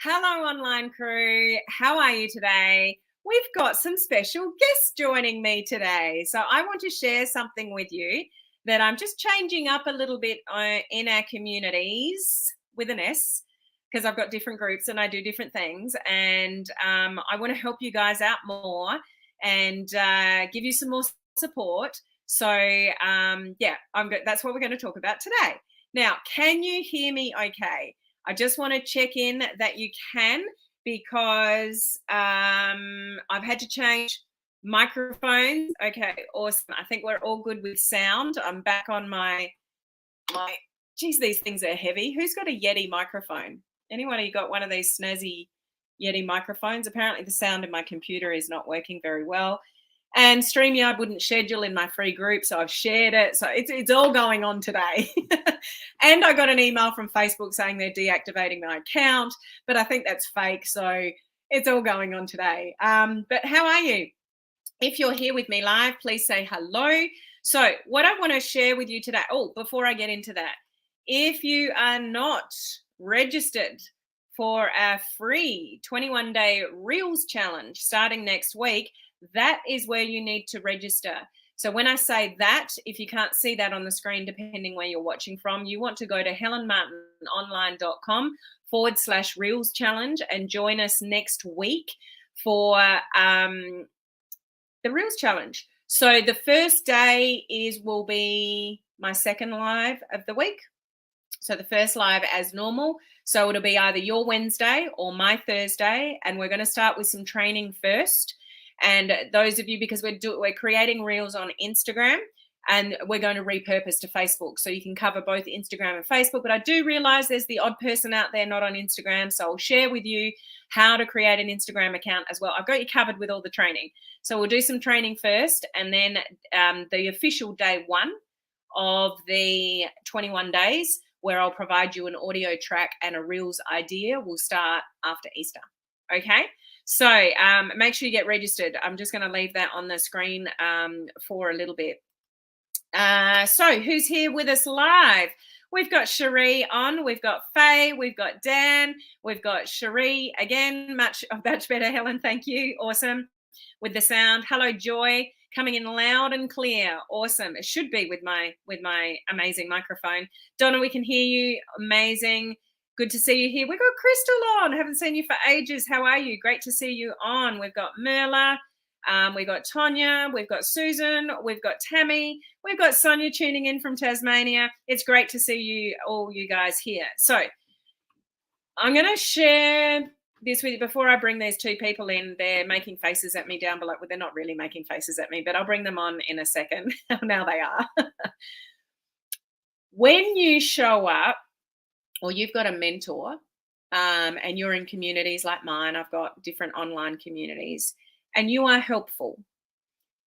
Hello, online crew. How are you today? We've got some special guests joining me today. So I want to share something with you that I'm just changing up a little bit in our communities with an S, because I've got different groups and I do different things. And I want to help you guys out more and give you some more support. So yeah, that's what we're going to talk about today. Now, can you hear me okay? I just want to check in that you can, because I've had to change microphones. Okay, awesome. I think we're all good with sound. I'm back on my, geez, these things are heavy. Who's got a Yeti microphone? Anyone who got one of these snazzy Yeti microphones? Apparently the sound in my computer is not working very well. And StreamYard wouldn't schedule in my free group, so I've shared it. So it's all going on today. And I got an email from Facebook saying they're deactivating my account, but I think that's fake. So it's all going on today. But how are you? If you're here with me live, please say hello. So what I want to share with you today, before I get into that, if you are not registered for our free 21-day Reels challenge starting next week, that is where you need to register. So when I say that, if you can't see that on the screen, depending where you're watching from, you want to go to helenmartinonline.com/Reels challenge and join us next week for the Reels challenge. So the first day will be my second live of the week. So the first live as normal. So it'll be either your Wednesday or my Thursday. And we're going to start with some training first. And those of you, because we're creating Reels on Instagram and we're going to repurpose to Facebook. So you can cover both Instagram and Facebook. But I do realize there's the odd person out there not on Instagram. So I'll share with you how to create an Instagram account as well. I've got you covered with all the training. So we'll do some training first. And then the official day one of the 21 days, where I'll provide you an audio track and a Reels idea, will start after Easter. Okay? So make sure you get registered. I'm just going to leave that on the screen for a little bit. So who's here with us live? We've got Cherie on, we've got Faye, we've got Dan, we've got Cherie again. Much better, Helen. Thank you. Awesome with the sound. Hello, Joy, coming in loud and clear. Awesome. It should be with my amazing microphone. Donna, we can hear you. Amazing. Good to see you here. We've got Crystal on. Haven't seen you for ages. How are you? Great to see you on. We've got Merla. We've got Tonya. We've got Susan. We've got Tammy. We've got Sonia tuning in from Tasmania. It's great to see you, all you guys here. So I'm going to share this with you before I bring these two people in. They're making faces at me down below. Well, they're not really making faces at me, but I'll bring them on in a second. Now they are. When you show up, or you've got a mentor and you're in communities like mine, I've got different online communities, and you are helpful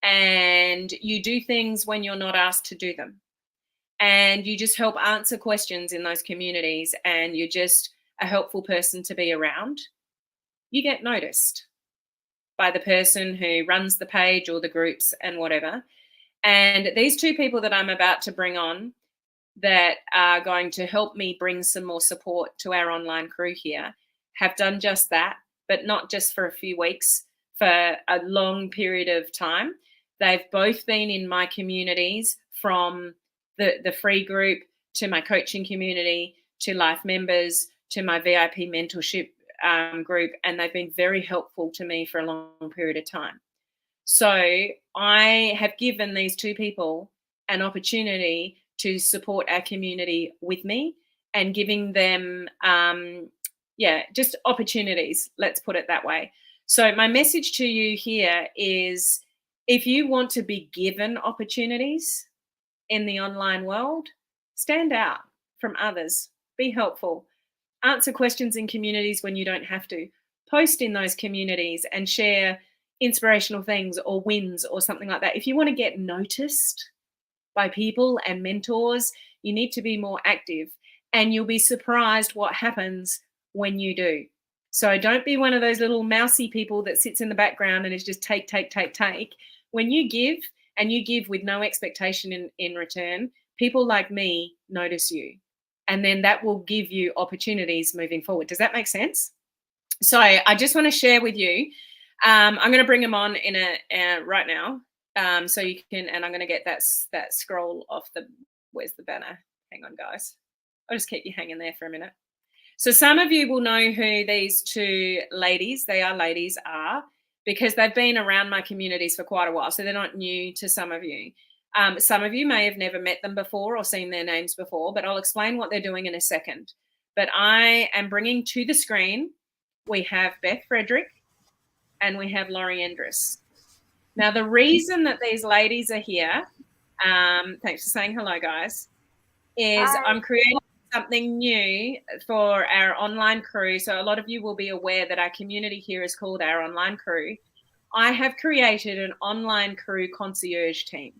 and you do things when you're not asked to do them, and you just help answer questions in those communities, and you're just a helpful person to be around, you get noticed by the person who runs the page or the groups and whatever. And these two people that I'm about to bring on, that are going to help me bring some more support to our online crew here, have done just that, but not just for a few weeks, for a long period of time. They've both been in my communities, from the free group to my coaching community to life members to my VIP mentorship group, and they've been very helpful to me for a long period of time. So I have given these two people an opportunity to support our community with me, and giving them, just opportunities, let's put it that way. So my message to you here is, if you want to be given opportunities in the online world, stand out. from others. Be helpful. Answer questions in communities when you don't have to. Post in those communities and share inspirational things or wins or something like that. If you want to get noticed by people and mentors, you need to be more active, and you'll be surprised what happens when you do. So don't be one of those little mousy people that sits in the background and is just take, take, take, take. When you give, and you give with no expectation in return, people like me notice you. And then that will give you opportunities moving forward. Does that make sense? So I just want to share with you. I'm going to bring them on in right now. So you can, and I'm going to get that scroll off the, where's the banner? Hang on, guys. I'll just keep you hanging there for a minute. So some of you will know who these two ladies, they are ladies, are, because they've been around my communities for quite a while. So they're not new to some of you. Some of you may have never met them before or seen their names before, but I'll explain what they're doing in a second. But I am bringing to the screen, we have Beth Frederick and we have Laurie Endres. Now, the reason that these ladies are here, thanks for saying hello, guys, is hi. I'm creating something new for our online crew. So a lot of you will be aware that our community here is called our online crew. I have created an online crew concierge team,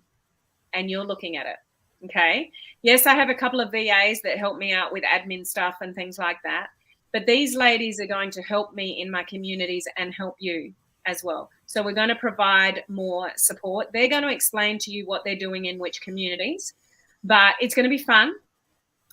and you're looking at it. Okay. Yes, I have a couple of VAs that help me out with admin stuff and things like that. But these ladies are going to help me in my communities and help you as well. So we're going to provide more support. They're going to explain to you what they're doing in which communities, but it's going to be fun.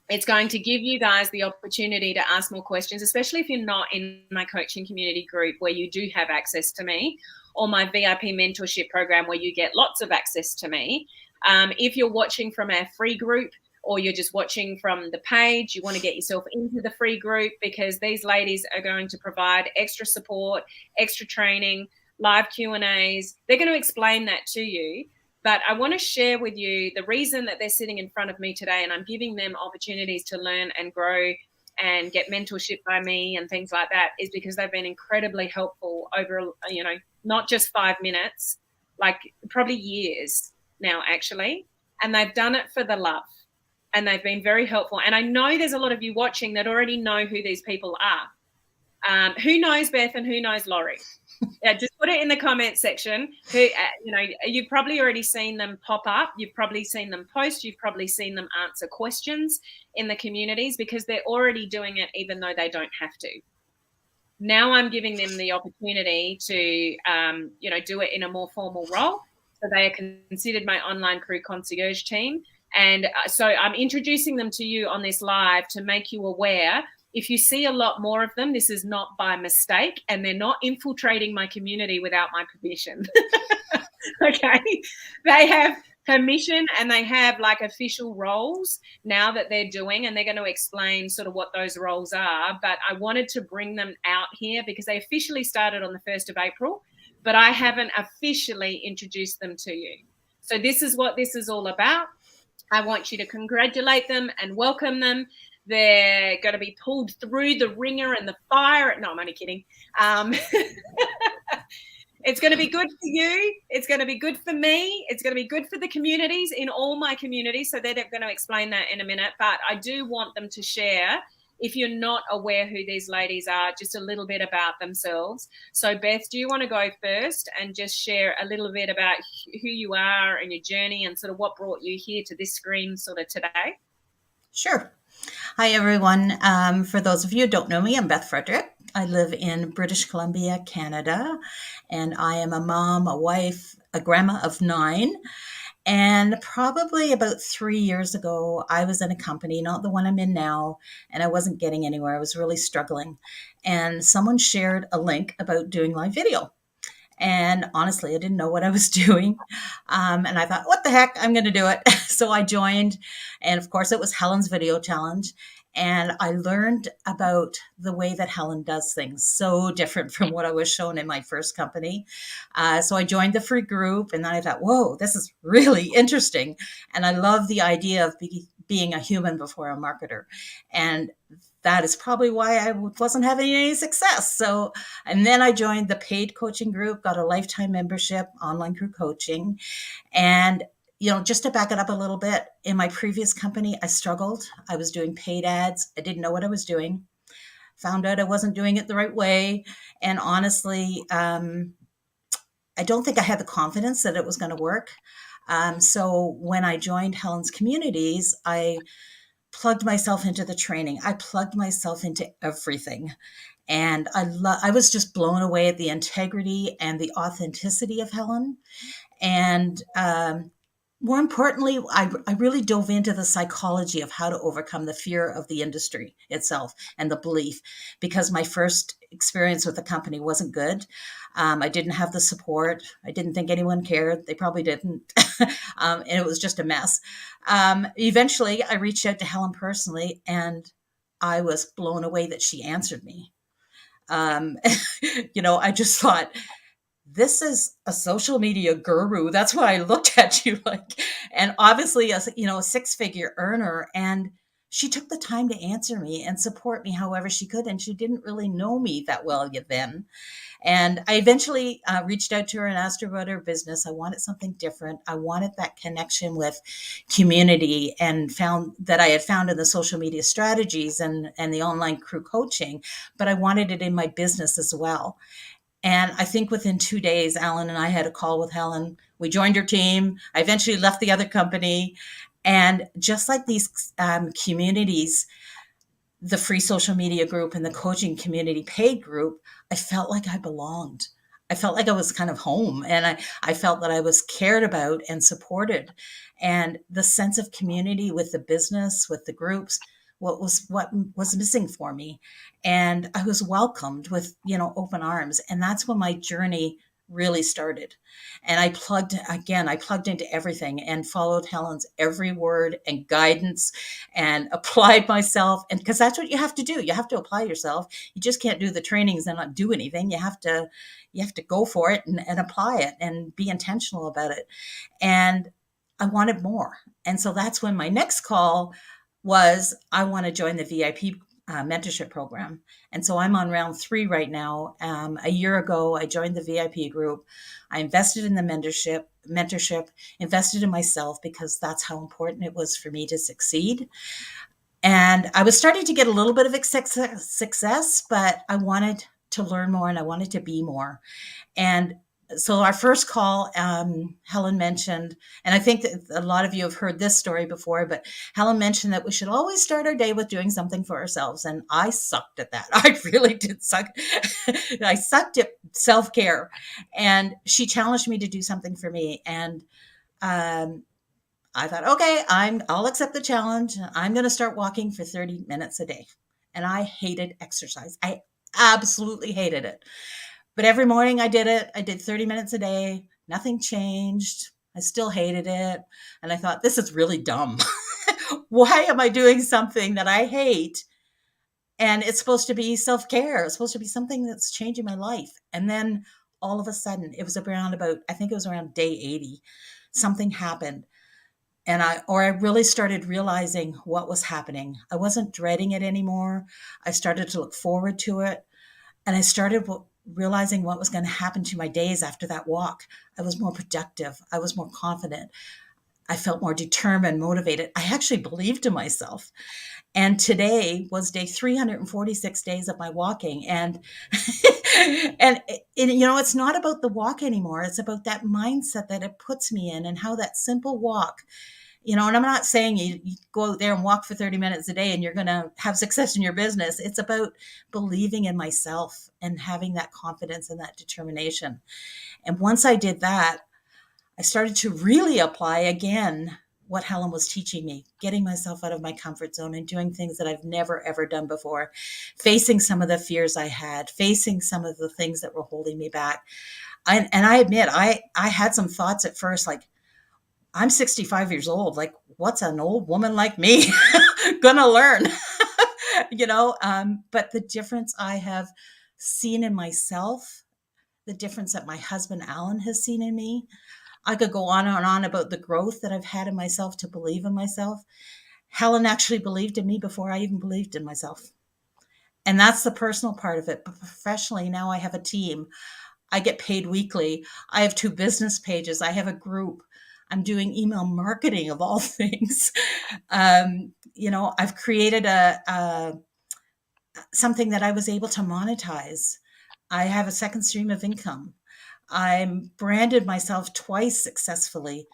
It's going to give you guys the opportunity to ask more questions, especially if you're not in my coaching community group where you do have access to me, or my VIP mentorship program where you get lots of access to me. If you're watching from our free group, or you're just watching from the page, you want to get yourself into the free group, because these ladies are going to provide extra support, extra training, live Q&As. They're going to explain that to you. But I want to share with you the reason that they're sitting in front of me today, and I'm giving them opportunities to learn and grow and get mentorship by me and things like that, is because they've been incredibly helpful over, not just 5 minutes, like probably years now, actually. And they've done it for the love. And they've been very helpful. And I know there's a lot of you watching that already know who these people are. Who knows Beth and who knows Laurie? Just put it in the comment section. Who, you've probably already seen them pop up. You've probably seen them post. You've probably seen them answer questions in the communities, because they're already doing it even though they don't have to. Now I'm giving them the opportunity to, do it in a more formal role. So they are considered my online crew concierge team. And so I'm introducing them to you on this live to make you aware. If you see a lot more of them, this is not by mistake, and they're not infiltrating my community without my permission. Okay. They have permission, and they have like official roles now that they're doing, and they're going to explain sort of what those roles are. But I wanted to bring them out here because they officially started on the 1st of April, but I haven't officially introduced them to you. So this is what this is all about. I want you to congratulate them and welcome them. They're going to be pulled through the ringer and the fire. No, I'm only kidding. It's going to be good for you. It's going to be good for me. It's going to be good for the communities in all my communities. So they're going to explain that in a minute. But I do want them to share, if you're not aware who these ladies are, just a little bit about themselves. So Beth, do you want to go first and just share a little bit about who you are and your journey and sort of what brought you here to this screen sort of today? Sure. Hi, everyone. For those of you who don't know me, I'm Beth Frederick. I live in British Columbia, Canada, and I am a mom, a wife, a grandma of 9. And probably about 3 years ago, I was in a company, not the one I'm in now, and I wasn't getting anywhere. I was really struggling. And someone shared a link about doing live video. And honestly, I didn't know what I was doing. And I thought, what the heck, I'm going to do it. So I joined. And of course, it was Helen's video challenge. And I learned about the way that Helen does things, so different from what I was shown in my first company. So I joined the free group, and then I thought, whoa, this is really interesting. And I love the idea of being a human before a marketer. And that is probably why I wasn't having any success. So, and then I joined the paid coaching group, got a lifetime membership, Online Crew Coaching. And just to back it up a little bit, in my previous company, I struggled. I was doing paid ads. I didn't know what I was doing. Found out I wasn't doing it the right way. And honestly, I don't think I had the confidence that it was going to work. So when I joined Helen's Communities, I plugged myself into the training. I plugged myself into everything. And I was just blown away at the integrity and the authenticity of Helen. And more importantly, I really dove into the psychology of how to overcome the fear of the industry itself and the belief, because my first experience with the company wasn't good. I didn't have the support. I didn't think anyone cared. They probably didn't. And it was just a mess. Eventually, I reached out to Helen personally, and I was blown away that she answered me. I just thought, this is a social media guru. That's why I looked at you like, and obviously a 6-figure earner. And she took the time to answer me and support me however she could. And she didn't really know me that well yet then. And I eventually reached out to her and asked her about her business. I wanted something different. I wanted that connection with community, and found that I had found in the social media strategies and the online crew coaching, but I wanted it in my business as well. And I think within 2 days, Alan and I had a call with Helen. We joined her team. I eventually left the other company. And just like these communities, the free social media group and the coaching community paid group, I felt like I belonged. I felt like I was kind of home, and I felt that I was cared about and supported. And the sense of community with the business, with the groups, what was missing for me. And I was welcomed with, open arms. And that's when my journey really started. And I plugged into everything and followed Helen's every word and guidance, and applied myself. And because that's what you have to do. You have to apply yourself. You just can't do the trainings and not do anything. You have to go for it and apply it and be intentional about it. And I wanted more. And so that's when my next call was, I want to join the VIP mentorship program. And so I'm on round 3 right now. A year ago, I joined the VIP group. I invested in the mentorship, invested in myself, because that's how important it was for me to succeed. And I was starting to get a little bit of success, but I wanted to learn more and I wanted to be more. And so our first call, Helen mentioned, and I think that a lot of you have heard this story before, but Helen mentioned that we should always start our day with doing something for ourselves. And I sucked at that. I really did suck. I sucked at self-care. And she challenged me to do something for me. And I thought, okay, I'll accept the challenge. I'm going to start walking for 30 minutes a day. And I hated exercise. I absolutely hated it. But every morning I did it. I did 30 minutes a day. Nothing changed. I still hated it. And I thought, this is really dumb. Why am I doing something that I hate? And it's supposed to be self-care. It's supposed to be something that's changing my life. And then all of a sudden, it was around day 80, something happened. And I really started realizing what was happening. I wasn't dreading it anymore. I started to look forward to it. And I started realizing what was going to happen to my days after that walk. I was more productive. I was more confident. I felt more determined, motivated. I actually believed in myself. And today was day 346 days of my walking. And, it's not about the walk anymore. It's about that mindset that it puts me in, and how that simple walk, and I'm not saying you go out there and walk for 30 minutes a day and you're going to have success in your business. It's about believing in myself and having that confidence and that determination. And once I did that, I started to really apply again what Helen was teaching me, getting myself out of my comfort zone and doing things that I've never, ever done before, facing some of the fears I had, facing some of the things that were holding me back. And I admit, I had some thoughts at first, like, I'm 65 years old. Like, what's an old woman like me gonna learn? But the difference I have seen in myself, the difference that my husband, Alan, has seen in me. I could go on and on about the growth that I've had in myself to believe in myself. Helen actually believed in me before I even believed in myself. And that's the personal part of it. But professionally, now I have a team. I get paid weekly. I have 2 business pages. I have a group. I'm doing email marketing of all things. I've created something that I was able to monetize. I have a second stream of income. I'm branded myself twice successfully.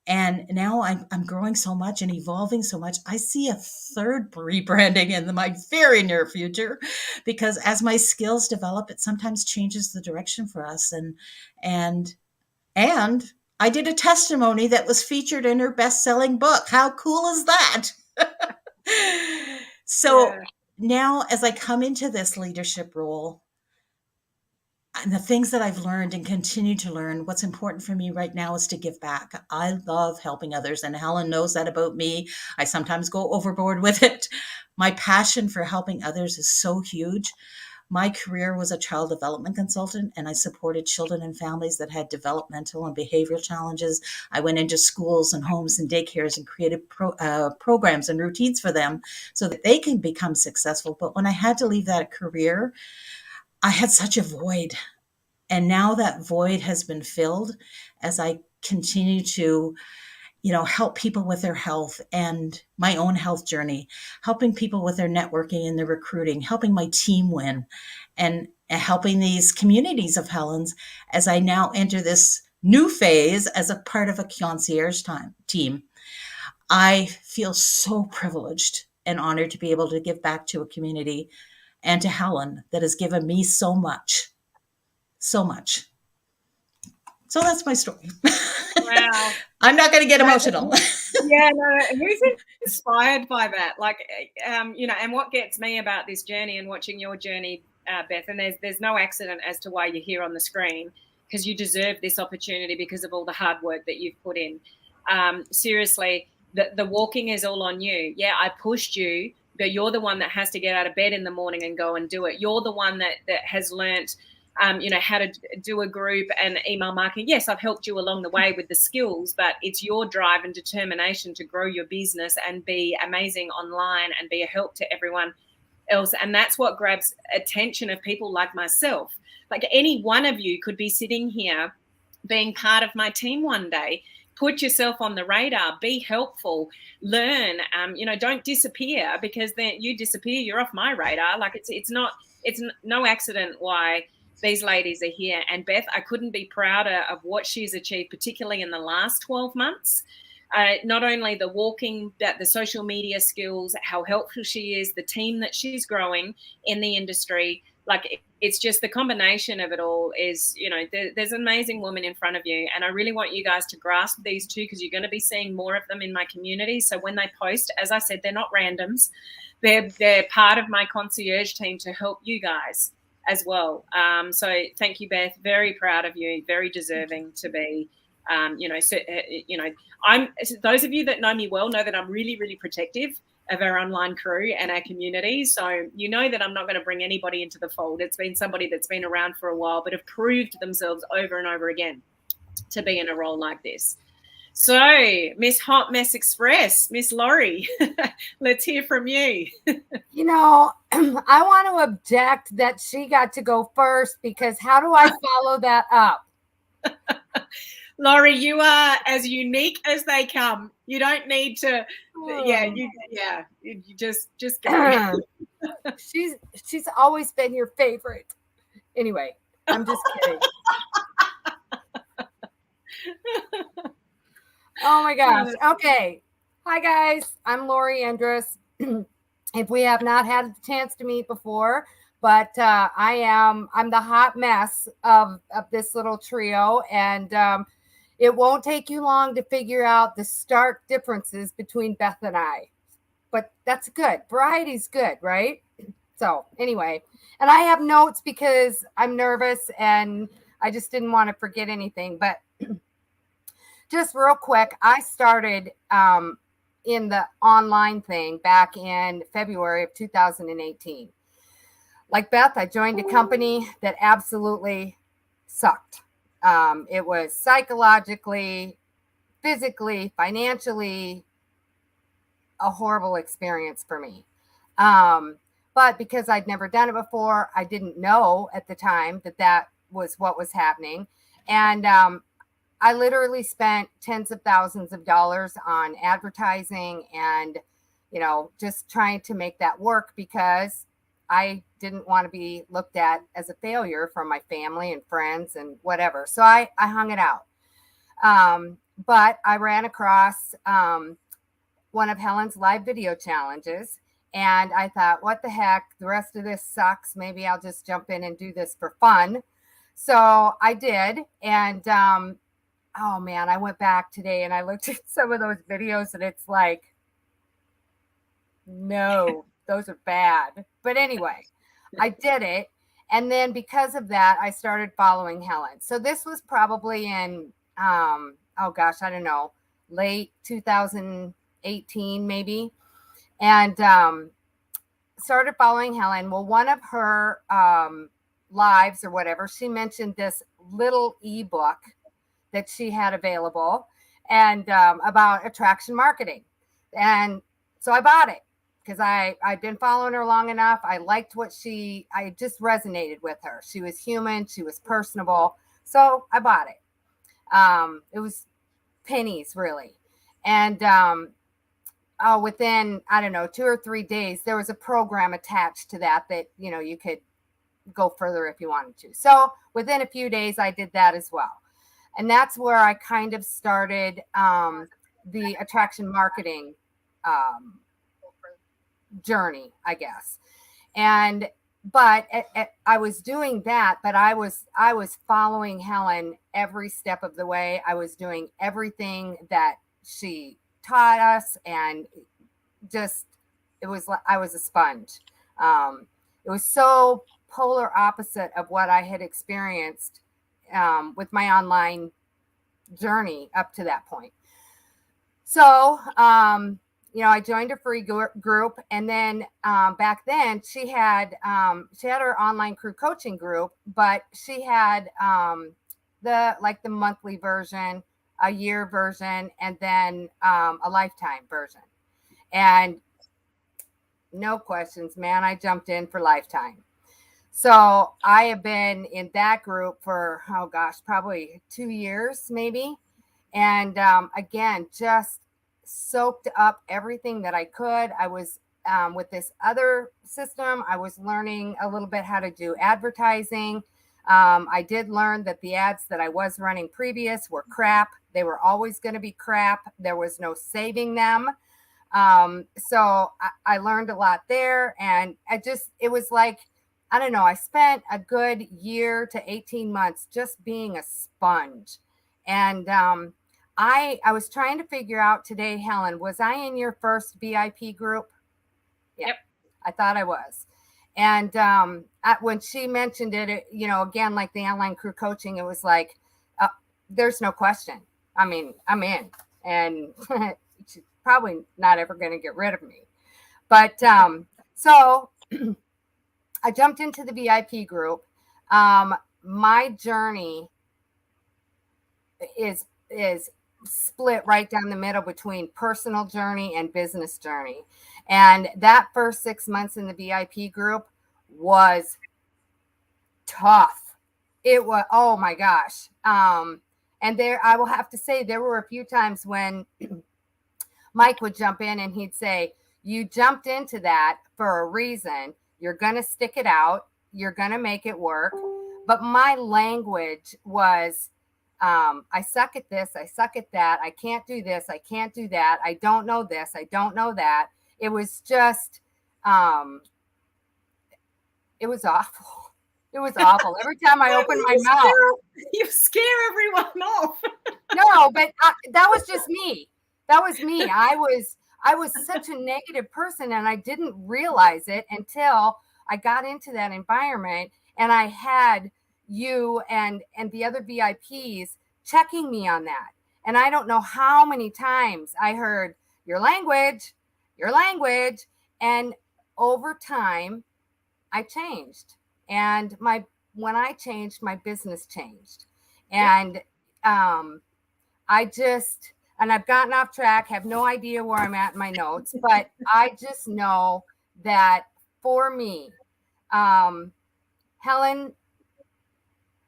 And now I'm growing so much and evolving so much. I see a third rebranding in my very near future, because as my skills develop, it sometimes changes the direction for us. And I did a testimony that was featured in her best-selling book. How cool is that? So Yeah. now, as I come into this leadership role, and the things that I've learned and continue to learn, what's important for me right now is to give back. I love helping others, and Helen knows that about me. I sometimes go overboard with it. My passion for helping others is so huge. My career was a child development consultant, and I supported children and families that had developmental and behavioral challenges. I went into schools and homes and daycares and created programs and routines for them so that they can become successful. But when I had to leave that career, I had such a void. And now that void has been filled as I continue to, help people with their health and my own health journey, helping people with their networking and their recruiting, helping my team win, and helping these communities of Helens as I now enter this new phase as a part of a concierge team. I feel so privileged and honored to be able to give back to a community and to Helen that has given me so much, so much. So that's my story. Wow. I'm not going to get emotional. Yeah, no, who's inspired by that? Like, and what gets me about this journey and watching your journey, Beth, and there's no accident as to why you're here on the screen, because you deserve this opportunity because of all the hard work that you've put in. Seriously, the walking is all on you. Yeah, I pushed you, but you're the one that has to get out of bed in the morning and go and do it. You're the one that has learnt how to do a group and email marketing. Yes, I've helped you along the way with the skills, but it's your drive and determination to grow your business and be amazing online and be a help to everyone else. And that's what grabs attention of people like myself. Like, any one of you could be sitting here being part of my team one day. Put yourself on the radar, be helpful, learn, don't disappear, because then you disappear, you're off my radar. Like, it's no accident why these ladies are here. And Beth, I couldn't be prouder of what she's achieved, particularly in the last 12 months. Not only the walking, but the social media skills, how helpful she is, the team that she's growing in the industry. Like, it's just the combination of it all is, there's an amazing woman in front of you. And I really want you guys to grasp these two, because you're going to be seeing more of them in my community. So when they post, as I said, they're not randoms. They're part of my concierge team to help you guys as well. So thank you, Beth. Very proud of you. Very deserving to be, I'm, those of you that know me well know that I'm really, really protective of our online crew and our community. So you know that I'm not going to bring anybody into the fold. It's been somebody that's been around for a while, but have proved themselves over and over again to be in a role like this. So, Miss Hot Mess Express, Miss Laurie, let's hear from you. I want to object that she got to go first, because how do I follow that up? Laurie, you are as unique as they come. You don't need to. You just go. She's always been your favorite. Anyway, I'm just kidding. Oh my gosh. Okay. Hi guys. I'm Laurie Endress. If we have not had a chance to meet before, but I'm the hot mess of this little trio, and it won't take you long to figure out the stark differences between Beth and I. But that's good. Variety's good, right? So anyway, and I have notes because I'm nervous and I just didn't want to forget anything. But just real quick, I started in the online thing back in February of 2018. Like Beth, I joined a company that absolutely sucked. It was psychologically, physically, financially a horrible experience for me. But because I'd never done it before, I didn't know at the time that was what was happening. And I literally spent tens of thousands of dollars on advertising and, just trying to make that work because I didn't want to be looked at as a failure from my family and friends and whatever. So I hung it out. But I ran across one of Helen's live video challenges. And I thought, what the heck? The rest of this sucks. Maybe I'll just jump in and do this for fun. So I did. And oh man, I went back today and I looked at some of those videos and it's like, no, those are bad. But anyway, I did it. And then because of that, I started following Helen. So this was probably in, oh gosh, I don't know, late 2018, maybe. And started following Helen. Well, one of her lives or whatever, she mentioned this little ebook that she had available and about attraction marketing. And so I bought it because I'd been following her long enough. I liked I just resonated with her. She was human. She was personable. So I bought it. It was pennies really. And within, I don't know, 2 or 3 days, there was a program attached to that you could go further if you wanted to. So within a few days, I did that as well. And that's where I kind of started the attraction marketing journey, I guess. But I was doing that, but I was following Helen every step of the way. I was doing everything that she taught us, and just I was a sponge. It was so polar opposite of what I had experienced with my online journey up to that point. So I joined a free group, and then back then she had her online crew coaching group, but she had the monthly version, a year version, and then a lifetime version. And no questions, man, I jumped in for lifetime. So I have been in that group for, oh gosh, probably 2 years, maybe. And again, just soaked up everything that I could. I was with this other system. I was learning a little bit how to do advertising. I did learn that the ads that I was running previous were crap. They were always going to be crap. There was no saving them. So I learned a lot there. And it was like, I don't know, I spent a good year to 18 months just being a sponge. And I was trying to figure out today, Helen, was I in your first VIP group? Yeah, yep. I thought I was. And when she mentioned it, again, like the online crew coaching, it was like, there's no question. I mean, I'm in, and she's probably not ever going to get rid of me. But so I jumped into the VIP group. My journey is split right down the middle between personal journey and business journey. And that first 6 months in the VIP group was tough. It was, oh my gosh. And I will have to say, there were a few times when Mike would jump in and he'd say, you jumped into that for a reason. You're going to stick it out. You're going to make it work. But my language was, I suck at this. I suck at that. I can't do this. I can't do that. I don't know this. I don't know that. It was just, it was awful. It was awful. Every time I opened my mouth. You scare everyone off. No, but that was just me. That was me. I was such a negative person, and I didn't realize it until I got into that environment, and I had you and the other VIPs checking me on that. And I don't know how many times I heard your language. And over time, I changed. And when I changed, my business changed. And and I've gotten off track, have no idea where I'm at in my notes, but I just know that for me, Helen,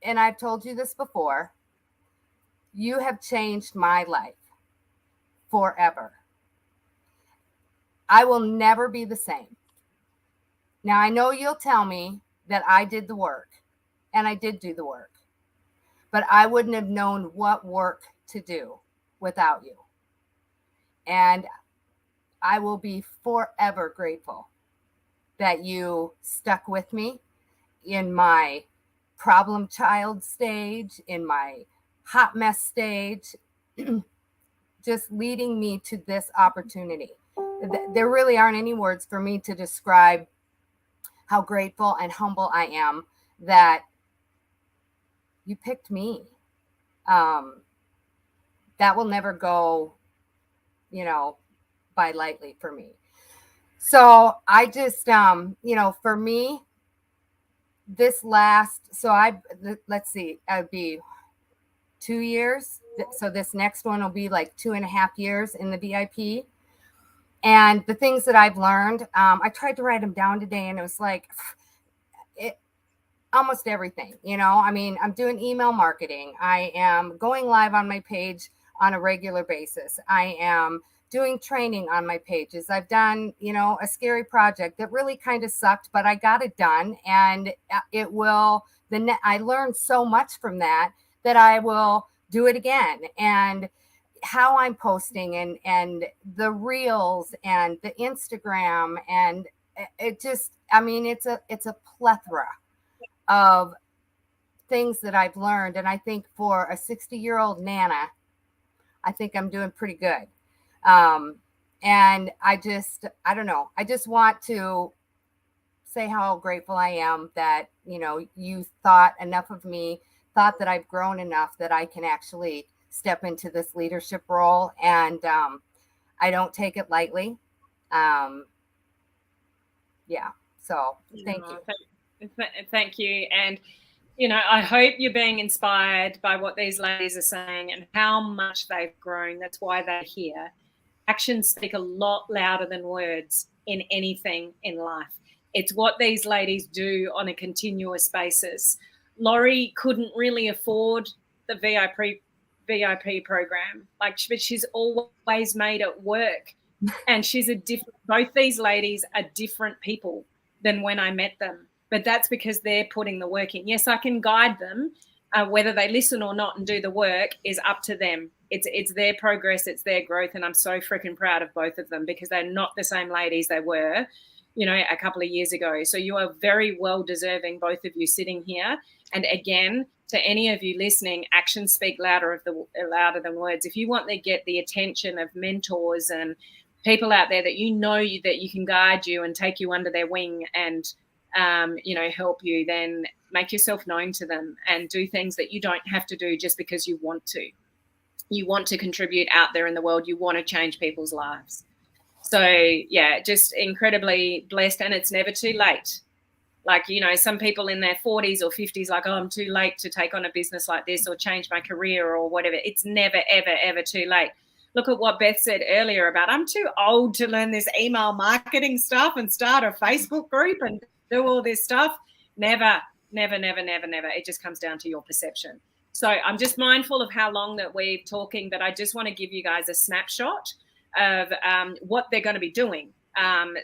and I've told you this before, you have changed my life forever. I will never be the same. Now, I know you'll tell me that I did the work, and I did do the work, but I wouldn't have known what work to do without you. And I will be forever grateful that you stuck with me in my problem child stage, in my hot mess stage, just leading me to this opportunity. There really aren't any words for me to describe how grateful and humble I am that you picked me. That will never go, by lightly for me. So I just, for me, let's see, I'd be 2 years. So this next one will be like 2.5 years in the VIP. And the things that I've learned, I tried to write them down today, and it was like almost everything, I'm doing email marketing. I am going live on my page on a regular basis. I am doing training on my pages. I've done, a scary project that really kind of sucked, but I got it done. And I learned so much from that I will do it again. And how I'm posting and the reels and the Instagram, and it just, it's a plethora of things that I've learned. And I think for a 60-year-old Nana, I think I'm doing pretty good. And I don't know. I just want to say how grateful I am that, you thought enough of me, thought that I've grown enough that I can actually step into this leadership role. And, I don't take it lightly. So thank you. Thank you. And, I hope you're being inspired by what these ladies are saying and how much they've grown. That's why they're here. Actions speak a lot louder than words in anything in life. It's what these ladies do on a continuous basis. Laurie couldn't really afford the VIP program, but she's always made it work. And both these ladies are different people than when I met them. But that's because they're putting the work in. Yes, I can guide them. Whether they listen or not and do the work is up to them. It's their progress, it's their growth, and I'm so freaking proud of both of them because they're not the same ladies they were, a couple of years ago. So you are very well deserving, both of you sitting here. And again, to any of you listening, actions speak louder than words. If you want to get the attention of mentors and people out there that that you can guide you and take you under their wing and help you, then make yourself known to them and do things that you don't have to do just because you want to. You want to contribute out there in the world. You want to change people's lives. So, yeah, just incredibly blessed, and it's never too late. Like, some people in their 40s or 50s, like, oh, I'm too late to take on a business like this or change my career or whatever. It's never, ever, ever too late. Look at what Beth said earlier about I'm too old to learn this email marketing stuff and start a Facebook group and do all this stuff. Never, never, never, never, never. It just comes down to your perception. So I'm just mindful of how long that we're talking, but I just want to give you guys a snapshot of what they're going to be doing.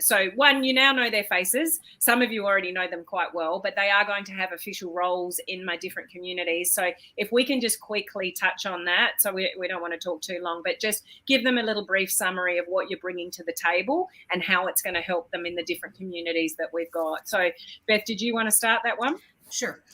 So one, you now know their faces. Some of you already know them quite well, but they are going to have official roles in my different communities. So if we can just quickly touch on that, so we don't want to talk too long, but just give them a little brief summary of what you're bringing to the table and how it's going to help them in the different communities that we've got. So Beth, did you want to start that one? Sure.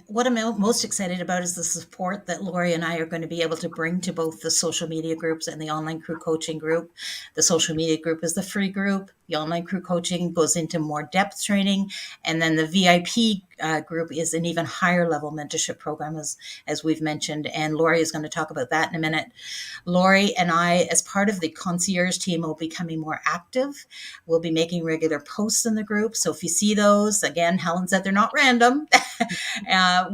What I'm most excited about is the support that Laurie and I are going to be able to bring to both the social media groups and the online crew coaching group. The social media group is the free group. The online crew coaching goes into more depth training. And then the VIP group is an even higher level mentorship program, as we've mentioned. And Laurie is going to talk about that in a minute. Laurie and I, as part of the concierge team, will be becoming more active. We'll be making regular posts in the group. So if you see those, again, Helen said they're not random.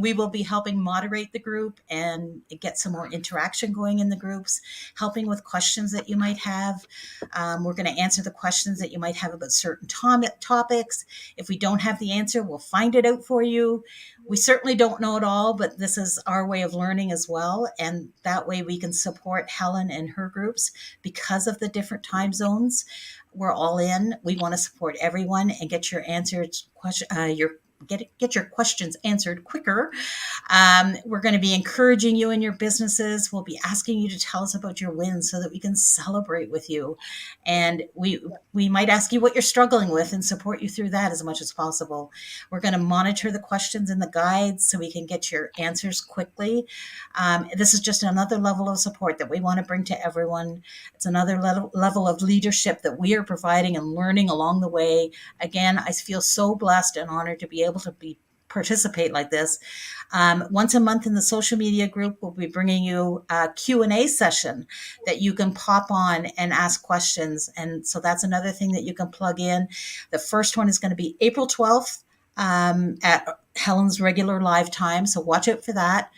We will be helping moderate the group and get some more interaction going in the groups, helping with questions that you might have. We're going to answer the questions that you might have about certain topics. If we don't have the answer, we'll find it out for you. We certainly don't know it all, but this is our way of learning as well. And that way we can support Helen and her groups because of the different time zones. We're all in. We want to support everyone and get your answers, get your questions answered quicker. We're going to be encouraging you in your businesses. We'll be asking you to tell us about your wins so that we can celebrate with you. And we might ask you what you're struggling with and support you through that as much as possible. We're going to monitor the questions in the guides so we can get your answers quickly. This is just another level of support that we want to bring to everyone. It's another level of leadership that we are providing and learning along the way. Again, I feel so blessed and honored to be able to participate like this. Once a month in the social media group, we'll be bringing you a Q&A session that you can pop on and ask questions. And so that's another thing that you can plug in. The first one is going to be April 12th at Helen's regular live time. So watch out for that.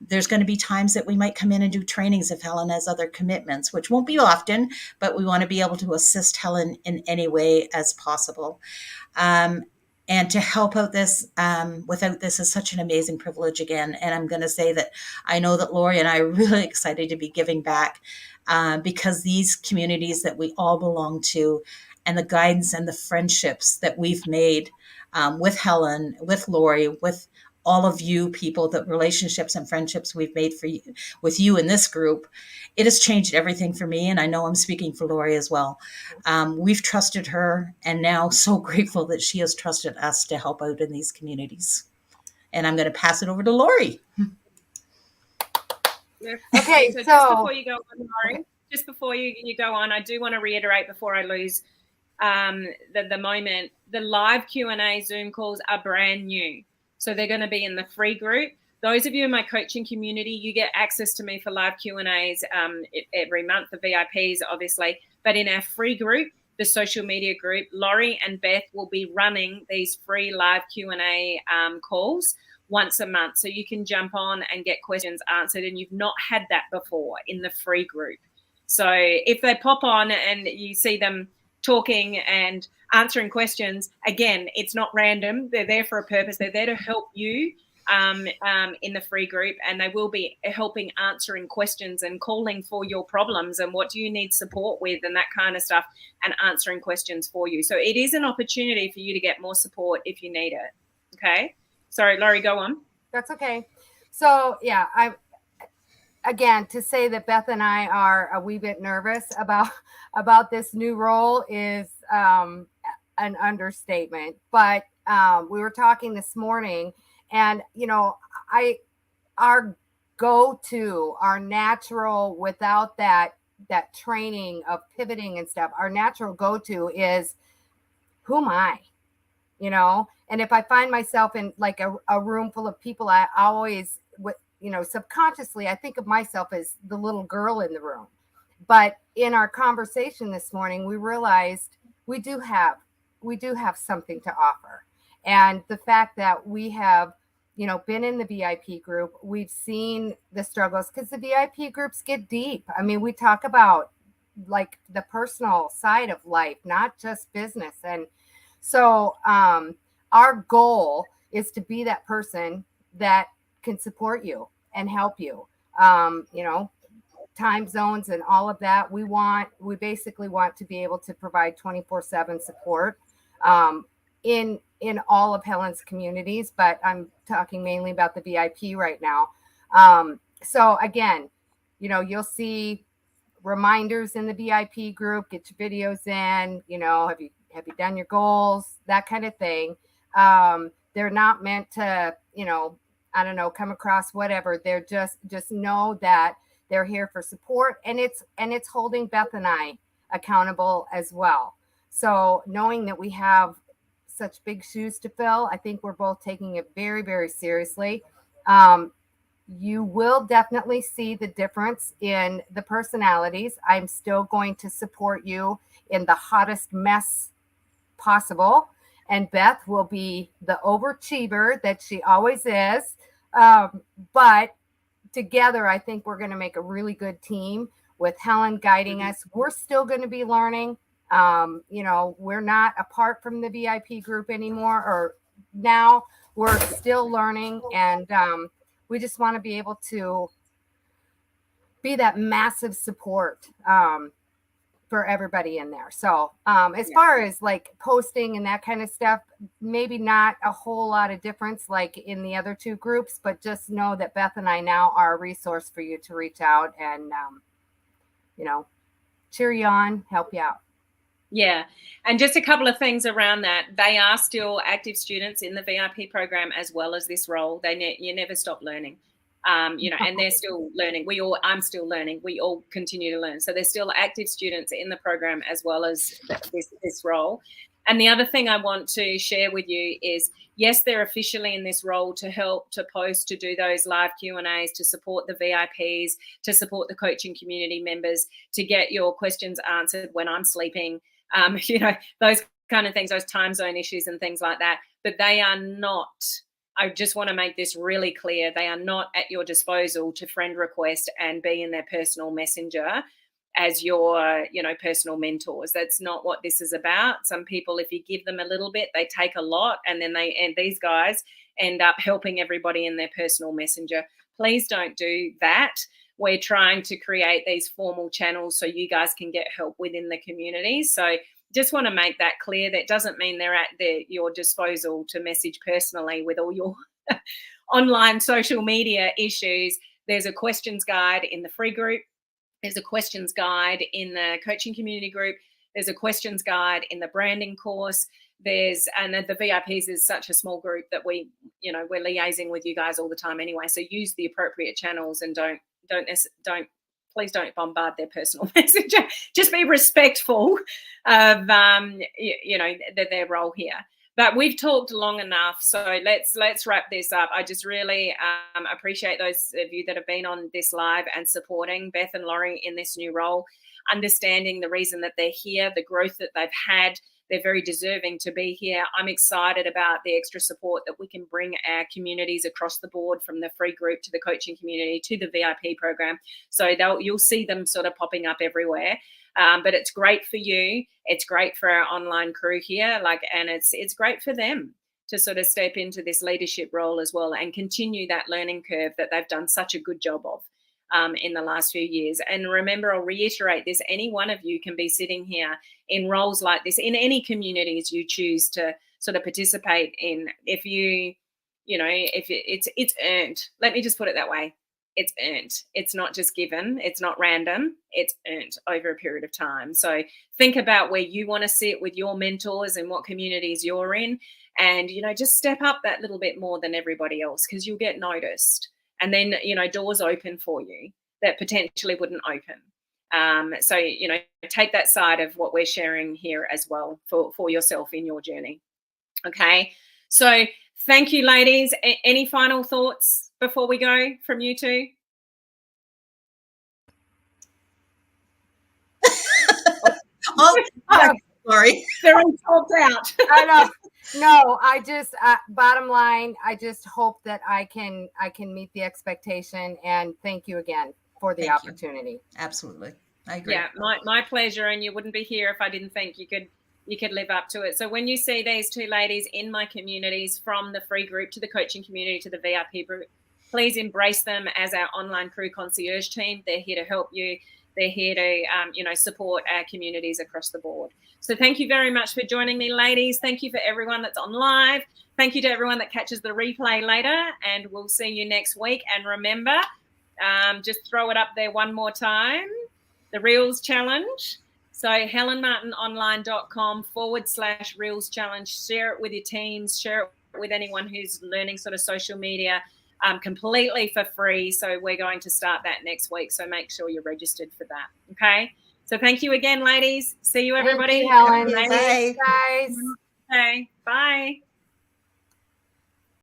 There's going to be times that we might come in and do trainings if Helen has other commitments, which won't be often, but we want to be able to assist Helen in any way as possible. And to help out this, without this is such an amazing privilege again. And I'm going to say that I know that Lori and I are really excited to be giving back because these communities that we all belong to and the guidance and the friendships that we've made with Helen, with Lori, with all of you people, the relationships and friendships we've made with you in this group, it has changed everything for me. And I know I'm speaking for Lori as well. We've trusted her and now so grateful that she has trusted us to help out in these communities. And I'm going to pass it over to Lori. Okay, so just before you go on, Lori, just before you go on, I do want to reiterate before I lose the moment, the live Q&A Zoom calls are brand new. So they're going to be in the free group. Those of you in my coaching community, you get access to me for live Q&As every month, the VIPs, obviously. But in our free group, the social media group, Lori and Beth will be running these free live Q&A calls once a month. So you can jump on and get questions answered. And you've not had that before in the free group. So if they pop on and you see them talking and answering questions, again, it's not random. They're there for a purpose. They're there to help you in the free group, and they will be helping answering questions and calling for your problems and what do you need support with and that kind of stuff, and answering questions for you. So it is an opportunity for you to get more support if you need it. Okay. Sorry, Lori, go on. That's okay. So yeah, again, to say that Beth and I are a wee bit nervous about this new role is an understatement. But we were talking this morning, and our go-to, our natural, without that training of pivoting and stuff, our natural go-to is, who am I? And if I find myself in like a room full of people, I always subconsciously, I think of myself as the little girl in the room. But in our conversation this morning, we realized we do have something to offer. And the fact that we have, been in the VIP group, we've seen the struggles, because the VIP groups get deep. I mean, we talk about like the personal side of life, not just business. And so our goal is to be that person that can support you and help you. Time zones and all of that. We basically want to be able to provide 24/7 support in all of Helen's communities, but I'm talking mainly about the VIP right now. So again, you'll see reminders in the VIP group, get your videos in, have you done your goals, that kind of thing. They're not meant to, come across whatever. They're just know that they're here for support, and it's holding Beth and I accountable as well. So knowing that we have such big shoes to fill, I think we're both taking it very, very seriously. You will definitely see the difference in the personalities. I'm still going to support you in the hottest mess possible. and Beth will be the overachiever that she always is. But together, I think we're going to make a really good team with Helen guiding us. We're still going to be learning. We're not apart from the VIP group anymore, or now we're still learning. And we just want to be able to be that massive support for everybody in there. So as far as like posting and that kind of stuff, maybe not a whole lot of difference like in the other two groups, but just know that Beth and I now are a resource for you to reach out and, cheer you on, help you out. Yeah. And just a couple of things around that. They are still active students in the VIP program as well as this role. You never stop learning. And they're still learning. I'm still learning. We all continue to learn. So there's still active students in the program as well as this role. And the other thing I want to share with you is, yes, they're officially in this role to help, to post, to do those live Q&As, to support the VIPs, to support the coaching community members, to get your questions answered when I'm sleeping, those kind of things, those time zone issues and things like that. But they are not, I just want to make this really clear, they are not at your disposal to friend request and be in their personal messenger as your, personal mentors. That's not what this is about. Some people, if you give them a little bit, they take a lot, and then these guys end up helping everybody in their personal messenger. Please don't do that. We're trying to create these formal channels so you guys can get help within the community. So just want to make that clear. That doesn't mean they're at your disposal to message personally with all your online social media issues. There's a questions guide in the free group. There's a questions guide in the coaching community group. There's a questions guide in the branding course. And the VIPs is such a small group that we're liaising with you guys all the time anyway. So use the appropriate channels and please don't bombard their personal messenger. Just be respectful of their role here. But we've talked long enough, so let's wrap this up. I just really appreciate those of you that have been on this live and supporting Beth and Laurie in this new role, understanding the reason that they're here, the growth that they've had. They're very deserving to be here. I'm excited about the extra support that we can bring our communities across the board, from the free group to the coaching community to the VIP program. So you'll see them sort of popping up everywhere. But it's great for you. It's great for our online crew here. And it's great for them to sort of step into this leadership role as well and continue that learning curve that they've done such a good job of in the last few years. And remember, I'll reiterate this, any one of you can be sitting here in roles like this in any communities you choose to sort of participate in. If it's earned. Let me just put it that way. It's earned. It's not just given. It's not random. It's earned over a period of time. So think about where you want to sit with your mentors and what communities you're in, and just step up that little bit more than everybody else, because you'll get noticed. And then, doors open for you that potentially wouldn't open. So, take that side of what we're sharing here as well for yourself in your journey. Okay. So thank you, ladies. Any final thoughts before we go from you two? Sorry. They're all talked out. I know. No, I just bottom line, I just hope that I can meet the expectation, and thank you again for the opportunity. Absolutely. I agree. Yeah, my pleasure. And you wouldn't be here if I didn't think you could live up to it. So when you see these two ladies in my communities, from the free group to the coaching community to the VIP group, please embrace them as our online crew concierge team. They're here to help you. They're here to, support our communities across the board. So thank you very much for joining me, ladies. Thank you for everyone that's on live. Thank you to everyone that catches the replay later, and we'll see you next week. And remember, just throw it up there one more time, the Reels Challenge. So helenmartinonline.com/Reels Challenge. Share it with your teams. Share it with anyone who's learning sort of social media. Completely for free. So we're going to start that next week. So make sure you're registered for that. Okay. So thank you again, ladies. See you, everybody. Thank you, Helen. Bye. Guys. Okay. Bye.